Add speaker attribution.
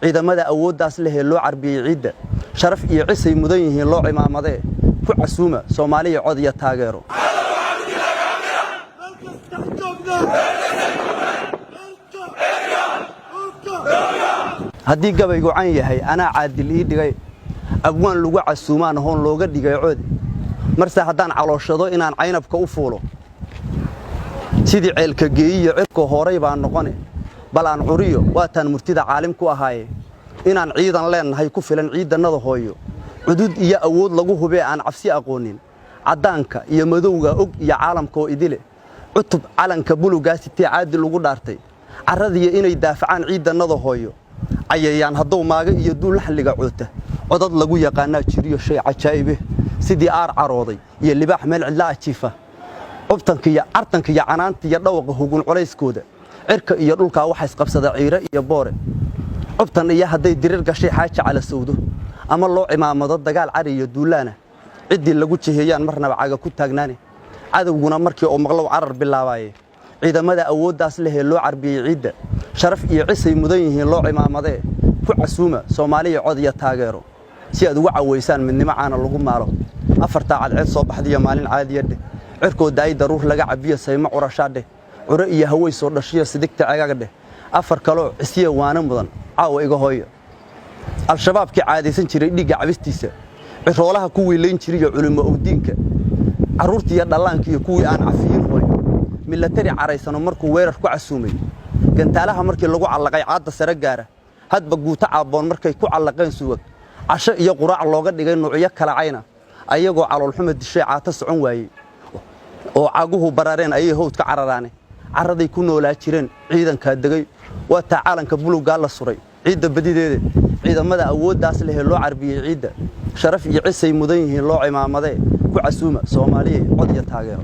Speaker 1: ciidamada awooddaas leh ee loo carbiyey ciidda sharaf iyo cisay mudan yihiin loo cimaamaday ku casuuma Soomaaliya cod iyo taageero haddii gabaygu can yahay anaa caadil ii dhigay abwaan lagu casuumaan hoon looga dhigay cod marse haddaan calooshado inaan caynabka u fuulo sidii ceelka geeyiyo cirka horay baan noqone bal aan curiyo waataan murtida caalim ku ahaaye inaan ciidan leenahay ku filan ciidannada hooyo cudud iyo awood lagu hubee aan cabsi aqoonin caddaanka iyo madowga og iyo caalamka oo idile cutub calanka bulugaas sitee caadi lagu dhaartay carradiya inay daafacaan ciidannada hooyo ayayaan hadduu maaga iyo duul xalliga coota codad lagu yaqaanaa jiriyo shay cajaa'ibe sidii aar carooday iyo libaax meel cidla ajiifa cubtanka iyo cartanka iyo canaanta iyo dhawaqa hugun culayskooda cirka iyo dhulka waxa isqabsada ciire iyo boore cubtan iyo hadday dirir gashay xaaja cala sawdo ama loo cimaamado dagaal cari iyo duulaana cidii lagu jiheeyaan marnaba caga ku taagnaane cadawguna markii oo maqlow carar bilaabaye ciidamada awooddaas leh ee loo carbiyey ciidda sharaf iyo cisay mudan yihiin loo cimaamaday ku casuuma Soomaaliya cod iyo taageero si aad ugu caweysaan midnimo caana lagu maalo afarta cadceed soo baxday maalin caadiyade cirkooda ay daruur laga cabiyo sayma curashaade curo iyo haway soo dhashiyo sidigta cagaagde afar kalo cisiye waana mudan caawa iga hooyo al-shabaabkii caadeysan jiray dhiga cabistiisa ciroolaha ku wiileyn jiray culimo oo diinka caruurtii iyo dhalaanka iyo kuwii aan cafiyin hooyo military caraysano markuu weerar ku casuumay gantaalaha markii lagu calaqay caada sare gaara hadba guuta caaboon markay ku calaqeen suwag casho iyo quraac looga dhigay nuucyo kala cayna ayagoo calool xumo dishay caata socon waayay oo caguhu barareen ayay howdka cararaane carraday ku noolaa jireen ciidanka degay waa taa calanka buluuga la suray ciidda badideeda ciidamada awooddaas leh loo carbiyey ciidda sharaf iyo cisay mudan yihiin loo cimaamaday ku casuuma Soomaaliya cod iyo taageero